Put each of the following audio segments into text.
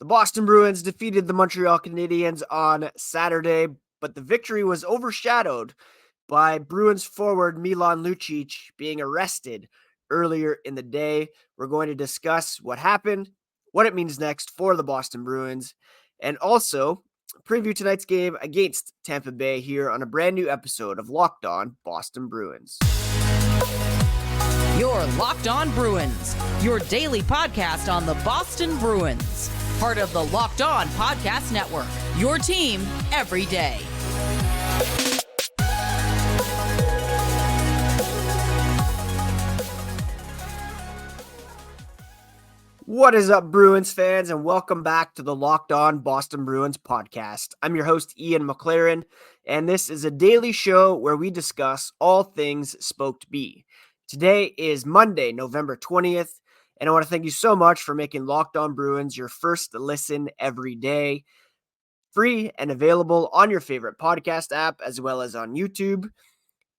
The Boston Bruins defeated the Montreal Canadiens on Saturday, but the victory was overshadowed by Bruins forward Milan Lucic being arrested earlier in the day. We're going to discuss what happened, what it means next for the Boston Bruins, and also preview tonight's game against Tampa Bay here on a brand new episode of Locked On Boston Bruins. You're Locked On Bruins, your daily podcast on the Boston Bruins. Part of the Locked On Podcast Network, your team every day. What is up, Bruins fans, and welcome back to the Locked On Boston Bruins podcast. I'm your host, Ian McLaren, and this is a daily show where we discuss all things Spoked B. Today is Monday, November 20th, and I want to thank you so much for making Locked On Bruins your first listen every day. Free and available on your favorite podcast app, as well as on YouTube.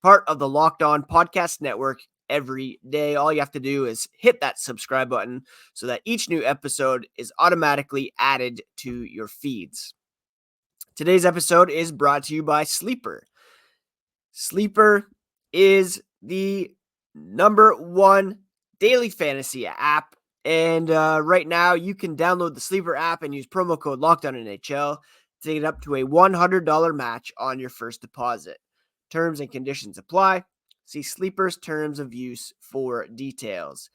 Part of the Locked On Podcast Network every day. All you have to do is hit that subscribe button so that each new episode is automatically added to your feeds. Today's episode is brought to you by Sleeper. Sleeper is the number one daily fantasy app, and right now you can download the Sleeper app and use promo code LOCKEDONNHL to get up to a $100 match on your first deposit. Terms and conditions apply. See Sleeper's terms of use for details.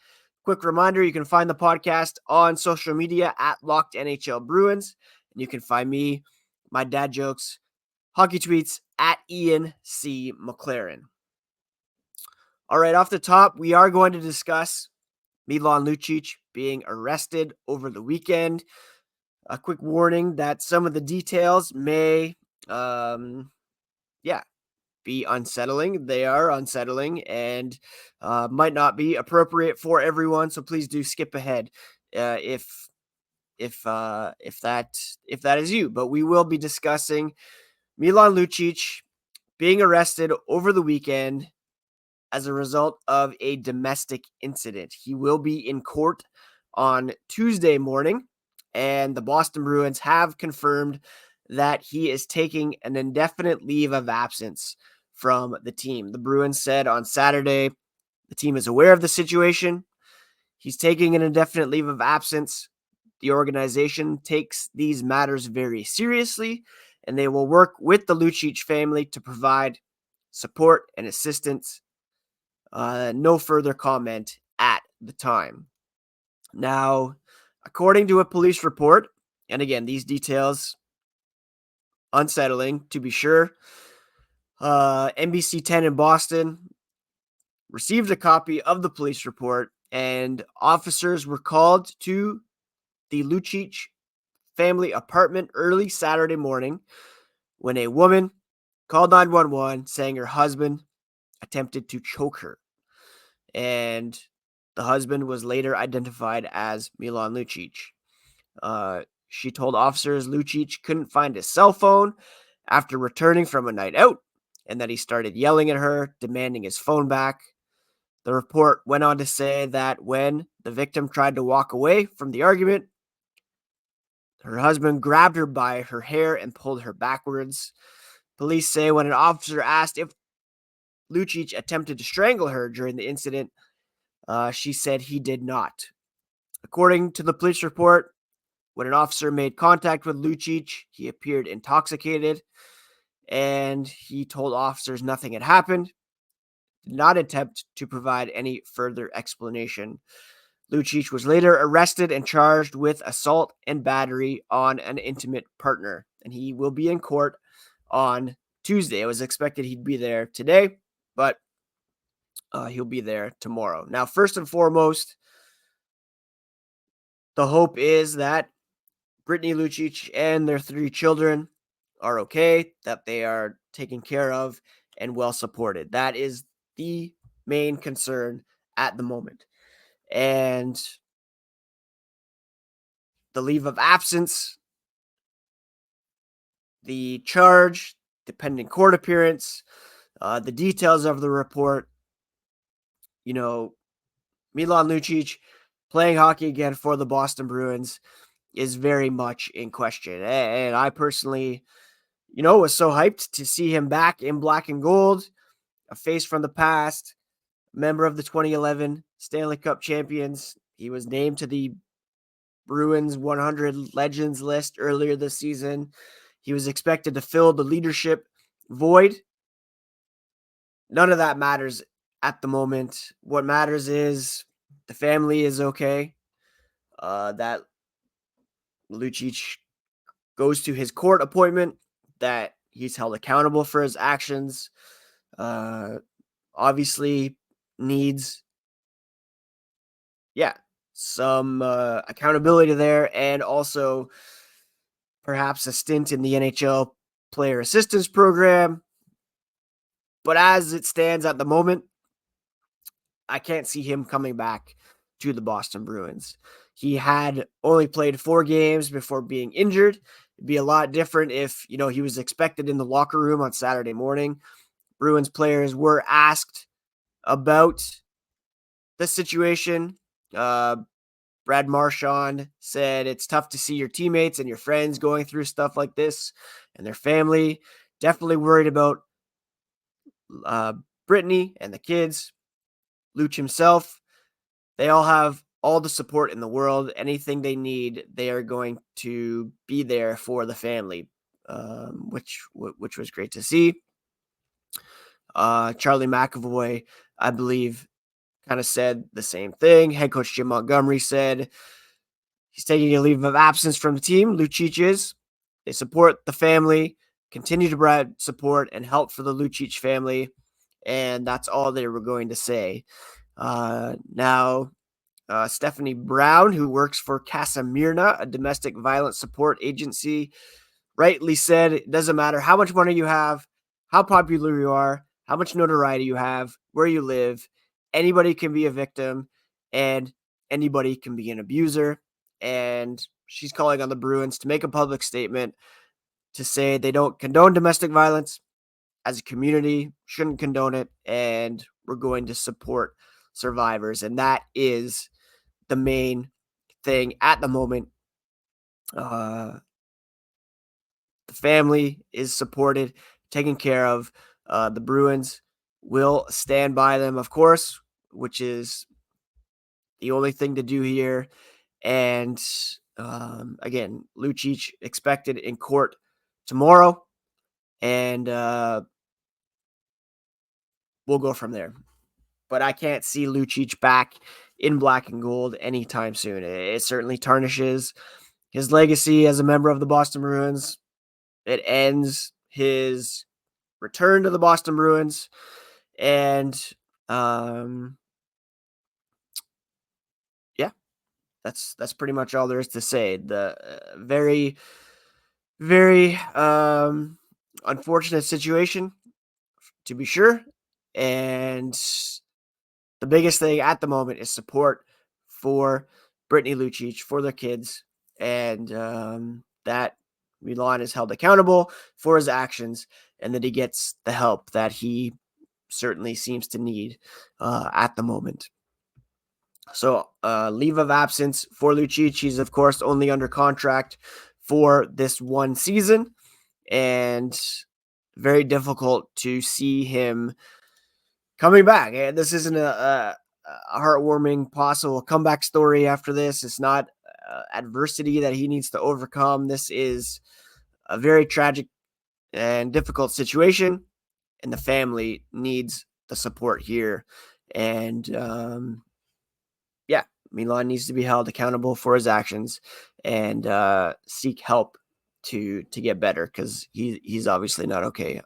Quick reminder, you can find the podcast on social media at Locked NHL Bruins. And you can find me, my dad jokes, hockey tweets at Ian C. McLaren. All right, off the top, we are going to discuss Milan Lucic being arrested over the weekend. A quick warning that some of the details may, be unsettling. They are unsettling and might not be appropriate for everyone. So please do skip ahead if that is you. But we will be discussing Milan Lucic being arrested over the weekend as a result of a domestic incident. He will be in court on Tuesday morning, and the Boston Bruins have confirmed that he is taking an indefinite leave of absence from the team. The Bruins said on Saturday the team is aware of the situation. He's taking an indefinite leave of absence. The organization takes these matters very seriously, and they will work with the Lucic family to provide support and assistance. No further comment at the time. Now, according to a police report, and again, these details unsettling to be sure, NBC 10 in Boston received a copy of the police report, and officers were called to the Lucic family apartment early Saturday morning when a woman called 911 saying her husband attempted to choke her. And the husband was later identified as Milan Lucic. She told officers Lucic couldn't find his cell phone after returning from a night out, and that he started yelling at her, demanding his phone back. The report went on to say that when the victim tried to walk away from the argument, her husband grabbed her by her hair and pulled her backwards. Police say when an officer asked if Lucic attempted to strangle her during the incident, she said he did not. According to the police report, when an officer made contact with Lucic, he appeared intoxicated, and he told officers nothing had happened, did not attempt to provide any further explanation. Lucic was later arrested and charged with assault and battery on an intimate partner, and he will be in court on Tuesday. It was expected he'd be there today, but he'll be there tomorrow. Now, first and foremost, the hope is that Brittany Lucic and their 3 children are okay, that they are taken care of and well supported. That is the main concern at the moment. And the leave of absence, the charge, the pending court appearance, the details of the report, Milan Lucic playing hockey again for the Boston Bruins. is very much in question. And I personally, was so hyped to see him back in black and gold, a face from the past, member of the 2011 Stanley Cup champions. He was named to the Bruins 100 Legends list earlier this season. He was expected to fill the leadership void. None of that matters at the moment. What matters is the family is okay. That Lucic goes to his court appointment, that he's held accountable for his actions. Obviously needs, some accountability there, and also perhaps a stint in the NHL player assistance program. But as it stands at the moment, I can't see him coming back to the Boston Bruins. He had only played 4 games before being injured. It'd be a lot different if, he was expected in the locker room on Saturday morning. Bruins players were asked about the situation. Brad Marchand said it's tough to see your teammates and your friends going through stuff like this and their family. Definitely worried about Brittany and the kids. Luch himself, they all have all the support in the world. Anything they need, they are going to be there for the family, which was great to see. Charlie McAvoy, I believe, kind of said the same thing. Head coach Jim Montgomery said he's taking a leave of absence from the team. Lucic is. They support the family, continue to provide support and help for the Lucic family, and that's all they were going to say. Now, Stephanie Brown, who works for Casa Mirna, a domestic violence support agency, rightly said it doesn't matter how much money you have, how popular you are, how much notoriety you have, where you live. Anybody can be a victim, and anybody can be an abuser. And she's calling on the Bruins to make a public statement to say they don't condone domestic violence. As a community, shouldn't condone it, and we're going to support survivors. And that is the main thing at the moment. The family is supported, taken care of. The Bruins will stand by them, of course, which is the only thing to do here. And again, Lucic expected in court tomorrow, and we'll go from there. But I can't see Lucic back in black and gold anytime soon. It certainly tarnishes his legacy as a member of the Boston Bruins. It ends his return to the Boston Bruins. And that's pretty much all there is to say. The very, very unfortunate situation, to be sure. And the biggest thing at the moment is support for Brittany Lucic, for their kids, and that Milan is held accountable for his actions, and that he gets the help that he certainly seems to need at the moment. So leave of absence for Lucic. He's, of course, only under contract for this one season, and very difficult to see him coming back. And this isn't a heartwarming possible comeback story after this. It's not adversity that he needs to overcome. This is a very tragic and difficult situation, and the family needs the support here. And Milan needs to be held accountable for his actions and seek help to get better, because he's obviously not okay.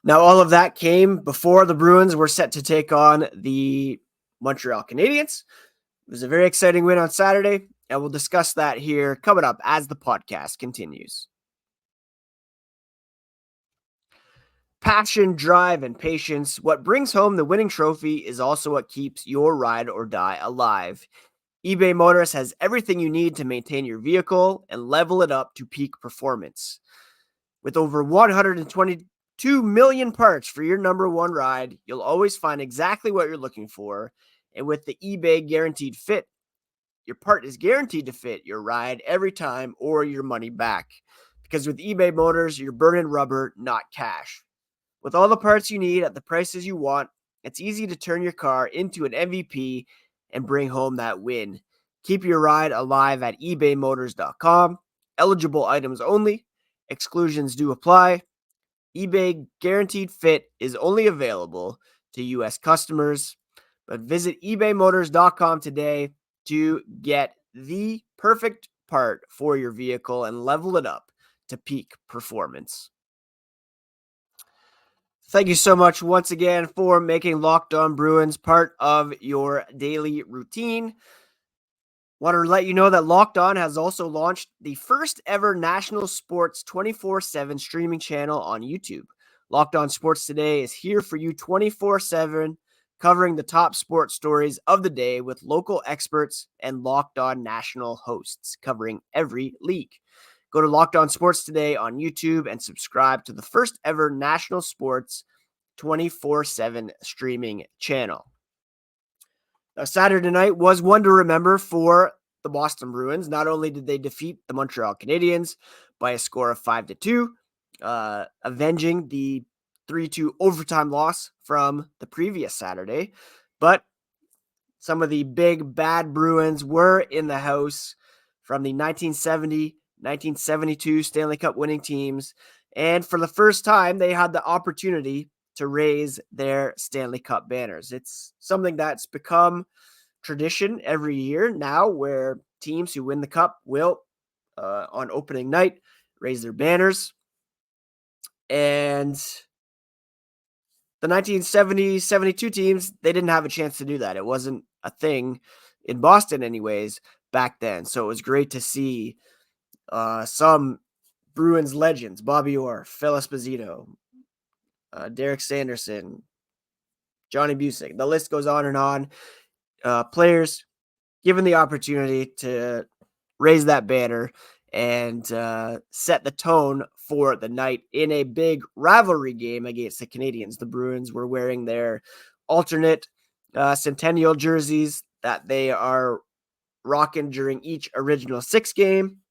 Now, all of that came before the Bruins were set to take on the Montreal Canadiens. It was a very exciting win on Saturday, and we'll discuss that here coming up as the podcast continues. Passion, drive, and patience. What brings home the winning trophy is also what keeps your ride or die alive. eBay Motors has everything you need to maintain your vehicle and level it up to peak performance. With over 122 million parts for your number one ride, you'll always find exactly what you're looking for. And with the eBay Guaranteed Fit, your part is guaranteed to fit your ride every time or your money back. Because with eBay Motors, you're burning rubber, not cash. With all the parts you need at the prices you want, it's easy to turn your car into an MVP and bring home that win. Keep your ride alive at ebaymotors.com. Eligible items only. Exclusions do apply. eBay Guaranteed Fit is only available to U.S. customers. But visit ebaymotors.com today to get the perfect part for your vehicle and level it up to peak performance. Thank you so much once again for making Locked On Bruins part of your daily routine. Want to let you know that Locked On has also launched the first ever national sports 24/7 streaming channel on YouTube. Locked On Sports Today is here for you 24/7, covering the top sports stories of the day with local experts and Locked On national hosts covering every league. Go to Locked On Sports Today on YouTube and subscribe to the first ever national sports 24/7 streaming channel. Now, Saturday night was one to remember for the Boston Bruins. Not only did they defeat the Montreal Canadiens by a score of 5-2, avenging the 3-2 overtime loss from the previous Saturday, but some of the big bad Bruins were in the house from the 1970-1972 Stanley Cup winning teams. And for the first time, they had the opportunity to raise their Stanley Cup banners. It's something that's become tradition every year now, where teams who win the cup will, on opening night, raise their banners. And the 1970-72 teams, they didn't have a chance to do that. It wasn't a thing in Boston anyways back then. So it was great to see some Bruins legends, Bobby Orr, Phil Esposito, Derek Sanderson, Johnny Bucyk. The list goes on and on. Players given the opportunity to raise that banner and set the tone for the night in a big rivalry game against the Canadiens. The Bruins were wearing their alternate centennial jerseys that they are rocking during each original six game.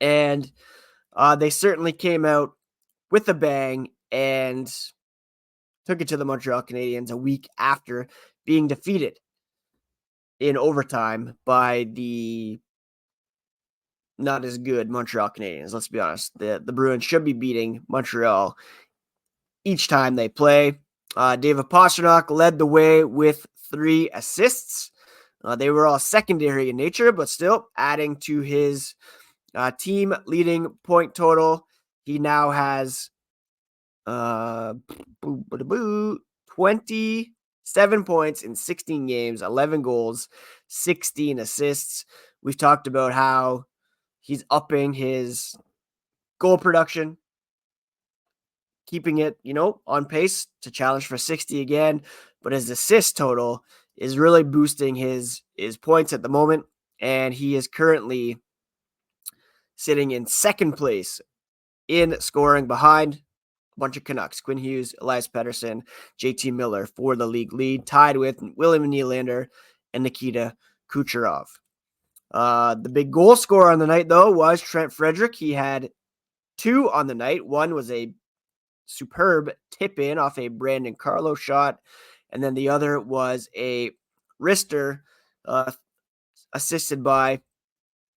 And they certainly came out with a bang and took it to the Montreal Canadiens a week after being defeated in overtime by the not as good Montreal Canadiens. Let's be honest. The Bruins should be beating Montreal each time they play. David Pastrnak led the way with 3 assists. They were all secondary in nature, but still adding to his team leading point total. He now has 27 points in 16 games, 11 goals, 16 assists. We've talked about how he's upping his goal production, keeping it, on pace to challenge for 60 again. But his assist total is really boosting his points at the moment. And he is currently sitting in second place in scoring behind a bunch of Canucks: Quinn Hughes, Elias Pettersson, JT Miller for the league lead, tied with William Nylander and Nikita Kucherov. The big goal scorer on the night, though, was Trent Frederic. He had 2 on the night. One was a superb tip-in off a Brandon Carlo shot, and then the other was a wrister assisted by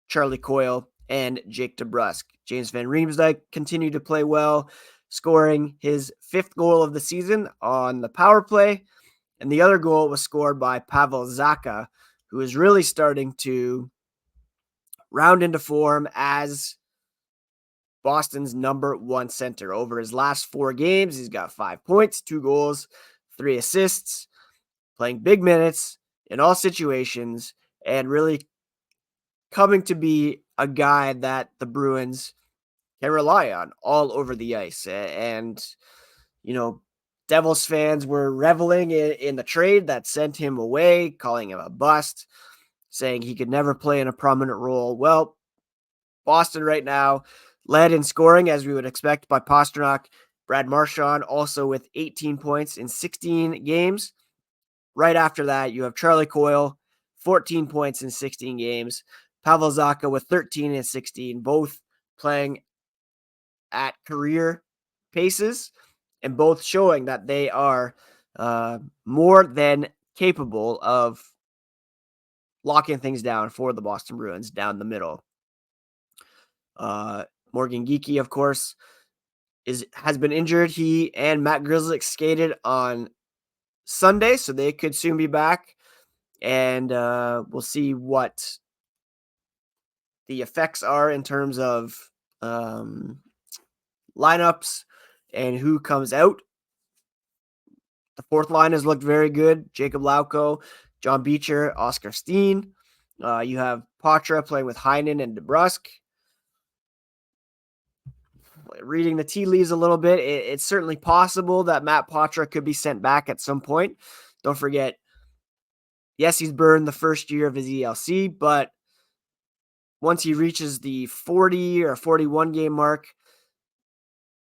Charlie Coyle and Jake DeBrusk. James Van Riemsdyk continued to play well, scoring his 5th goal of the season on the power play, and the other goal was scored by Pavel Zacha, who is really starting to round into form as Boston's number 1 center. Over his last 4 games, he's got 5 points, 2 goals, 3 assists, playing big minutes in all situations, and really coming to be a guy that the Bruins can rely on all over the ice. And, Devils fans were reveling in the trade that sent him away, calling him a bust, saying he could never play in a prominent role. Well, Boston right now led in scoring, as we would expect, by Pastrnak. Brad Marchand also with 18 points in 16 games. Right after that, you have Charlie Coyle, 14 points in 16 games. Pavel Zacha with 13 and 16, both playing at career paces and both showing that they are more than capable of locking things down for the Boston Bruins down the middle. Morgan Geekie, of course, has been injured. He and Matt Grzelcyk skated on Sunday, so they could soon be back. And we'll see what the effects are in terms of lineups and who comes out. The fourth line has looked very good. Jacob Lauko, John Beecher, Oscar Steen. You have Patra playing with Heinen and DeBrusk. Reading the tea leaves a little bit, it's certainly possible that Matt Patra could be sent back at some point. Don't forget, yes, he's burned the first year of his ELC, but once he reaches the 40 or 41 game mark,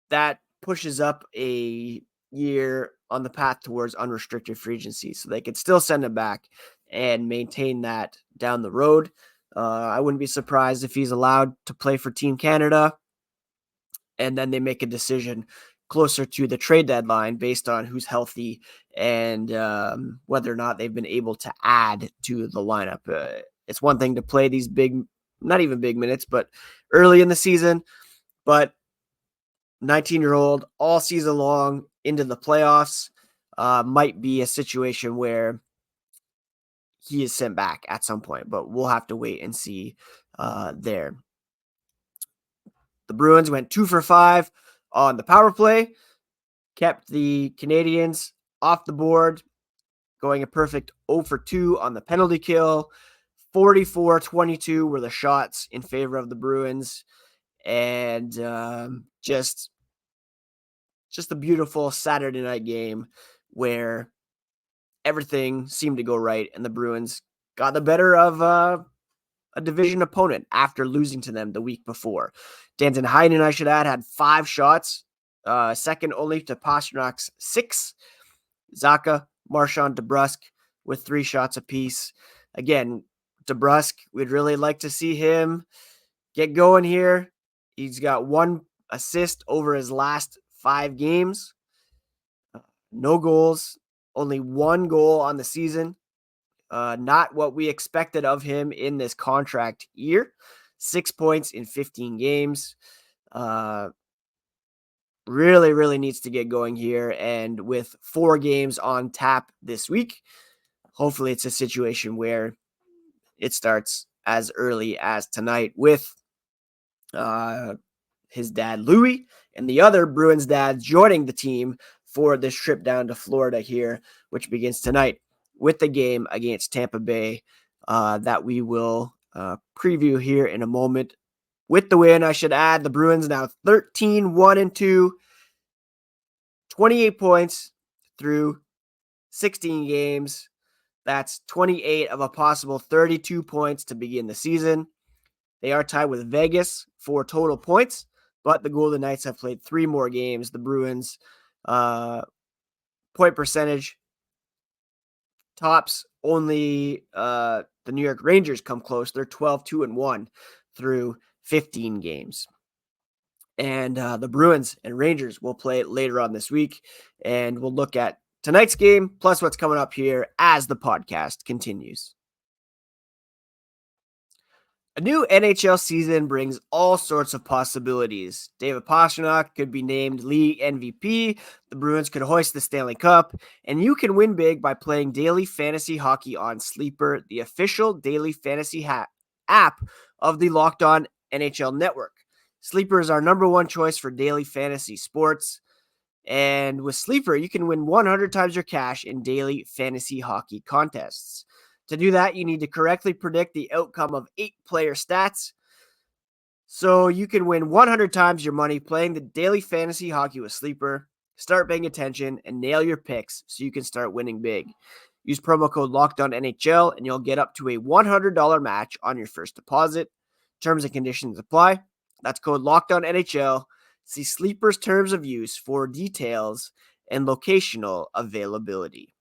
that pushes up a year on the path towards unrestricted free agency. So they could still send him back and maintain that down the road. I wouldn't be surprised if he's allowed to play for Team Canada, and then they make a decision closer to the trade deadline based on who's healthy and whether or not they've been able to add to the lineup. It's one thing to play these big, not even big minutes, but early in the season, but 19-year-old all season long into the playoffs might be a situation where he is sent back at some point, but we'll have to wait and see there. The Bruins went 2 for 5 on the power play, kept the Canadiens off the board, going a perfect 0 for 2 on the penalty kill. 44-22 were the shots in favor of the Bruins. And just a beautiful Saturday night game where everything seemed to go right, and the Bruins got the better of a division opponent after losing to them the week before. Danton Heinen, I should add, had 5 shots, second only to Pasternak's 6. Zacha, Marchand, DeBrusk with 3 shots apiece. Again, DeBrusk, we'd really like to see him get going here. He's got 1 assist over his last 5 games. No goals, only 1 goal on the season. Not what we expected of him in this contract year. 6 points in 15 games. Really needs to get going here. And with 4 games on tap this week, hopefully it's a situation where it starts as early as tonight with his dad, Louis, and the other Bruins dads joining the team for this trip down to Florida here, which begins tonight with the game against Tampa Bay that we will preview here in a moment. With the win, I should add, the Bruins now 13-1-2, 28 points through 16 games. That's 28 of a possible 32 points to begin the season. They are tied with Vegas for total points, but the Golden Knights have played 3 more games. The Bruins point percentage tops only the New York Rangers come close. They're 12-2-1 through 15 games. And the Bruins and Rangers will play later on this week, and we'll look at tonight's game plus what's coming up here as the podcast continues. A new NHL season brings all sorts of possibilities. David Pastrnak could be named league MVP, the Bruins could hoist the Stanley Cup, and you can win big by playing daily fantasy hockey on Sleeper, the official daily fantasy app of the Locked On NHL Network. Sleeper is our number 1 choice for daily fantasy sports, and with Sleeper, you can win 100 times your cash in daily fantasy hockey contests. To do that, you need to correctly predict the outcome of 8 player stats. So you can win 100 times your money playing the daily fantasy hockey with Sleeper. Start paying attention and nail your picks so you can start winning big. Use promo code LOCKEDONNHL and you'll get up to a $100 match on your first deposit. Terms and conditions apply. That's code LOCKEDONNHL. See Sleeper's terms of use for details and locational availability.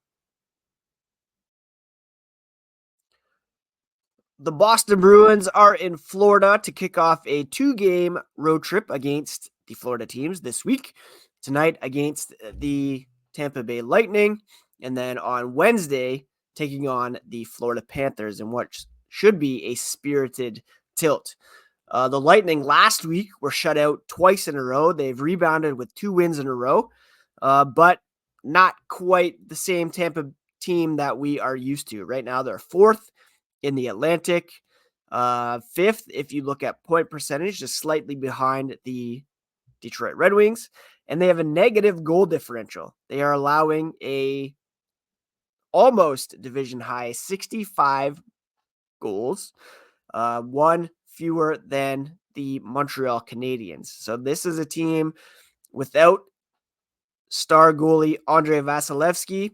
The Boston Bruins are in Florida to kick off a 2-game road trip against the Florida teams this week. Tonight against the Tampa Bay Lightning, and then on Wednesday taking on the Florida Panthers in what should be a spirited tilt. The Lightning last week were shut out twice in a row. They've rebounded with 2 wins in a row, but not quite the same Tampa team that we are used to. Right now, they're 4th in the Atlantic, 5th if you look at point percentage, just slightly behind the Detroit Red Wings, and they have a negative goal differential. They are allowing a almost division high 65 goals, one fewer than the Montreal Canadiens. So this is a team without star goalie Andrei Vasilevsky.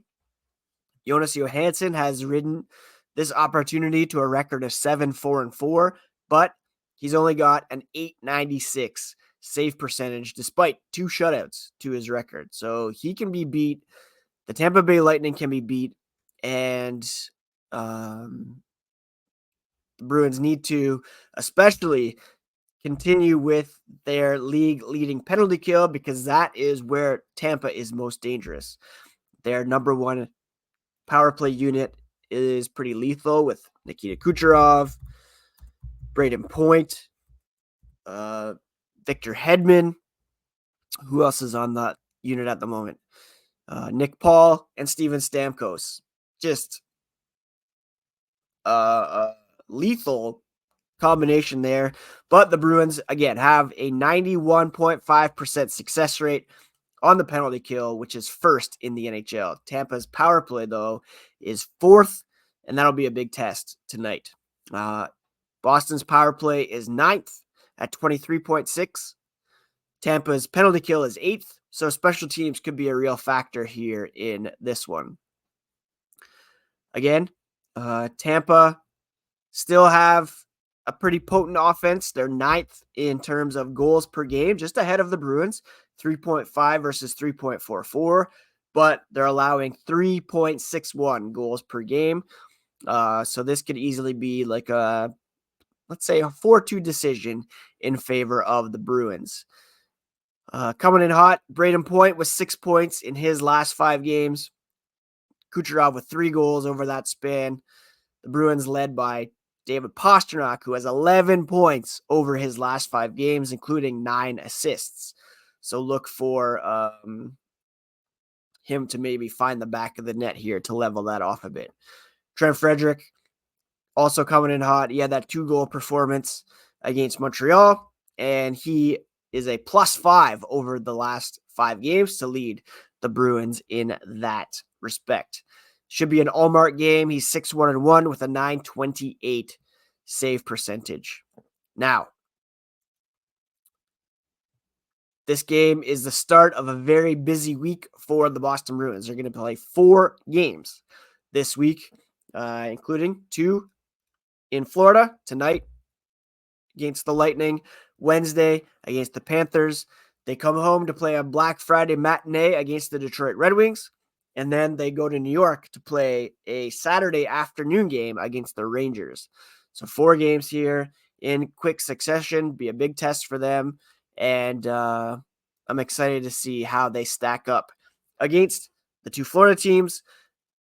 Jonas Johansson has ridden this opportunity to a record of 7-4-4, but he's only got an .896 save percentage despite 2 shutouts to his record. So he can be beat. The Tampa Bay Lightning can be beat, and the Bruins need to especially continue with their league-leading penalty kill, because that is where Tampa is most dangerous. Their number 1 power play unit is pretty lethal with Nikita Kucherov, Braden Point, Victor Hedman. Who else is on that unit at the moment? Nick Paul and Steven Stamkos. Just lethal combination there. But the Bruins, again, have a 91.5% success rate on the penalty kill, which is 1st in the NHL. Tampa's power play, though, is 4th, and that'll be a big test tonight. Boston's power play is 9th at 23.6. Tampa's penalty kill is 8th, so special teams could be a real factor here in this one. Again, Tampa still have a pretty potent offense. They're 9th in terms of goals per game, just ahead of the Bruins, 3.5 versus 3.44, but they're allowing 3.61 goals per game. So this could easily be like let's say a 4-2 decision in favor of the Bruins. Coming in hot, Braden Point with 6 points in his last 5 games. Kucherov with 3 goals over that span. The Bruins led by David Pastrnak, who has 11 points over his last 5 games, including 9 assists. So look for him to maybe find the back of the net here to level that off a bit. Trent Frederick also coming in hot. He had that 2-goal performance against Montreal, and he is a +5 over the last 5 games to lead the Bruins in that respect. Should be an all-mark game. He's 6-1-1 with a .928 save percentage. Now, this game is the start of a very busy week for the Boston Bruins. They're going to play 4 games this week, including 2 in Florida tonight against the Lightning, Wednesday against the Panthers. They come home to play a Black Friday matinee against the Detroit Red Wings, and then they go to New York to play a Saturday afternoon game against the Rangers. So 4 games here in quick succession, be a big test for them, and I'm excited to see how they stack up against the 2 Florida teams,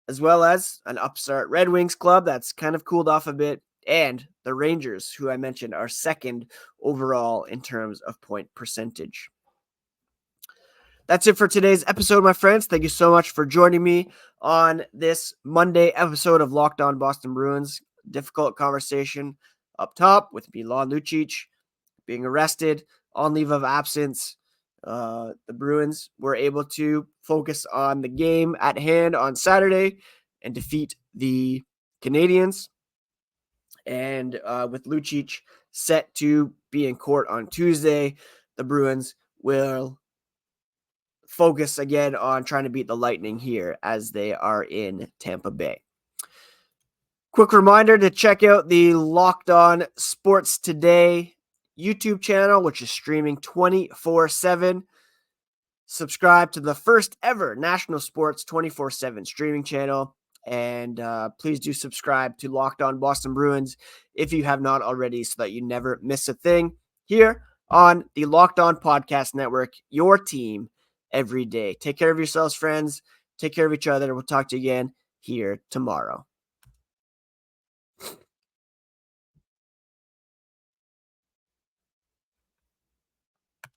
as well as an upstart Red Wings club that's kind of cooled off a bit, and the Rangers, who I mentioned are 2nd overall in terms of point percentage. That's it for today's episode, my friends. Thank you so much for joining me on this Monday episode of Locked On Boston Bruins. Difficult conversation up top with Milan Lucic being arrested on leave of absence. The Bruins were able to focus on the game at hand on Saturday and defeat the Canadiens. And with Lucic set to be in court on Tuesday, the Bruins will focus again on trying to beat the Lightning here as they are in Tampa Bay. Quick reminder to check out the Locked On Sports Today YouTube channel, which is streaming 24/7. Subscribe to the first ever national sports 24/7 streaming channel And please do subscribe to Locked On Boston Bruins if you have not already, so that you never miss a thing here on the Locked On Podcast Network, your team every day. Take care of yourselves, friends. Take care of each other. We'll talk to you again here tomorrow.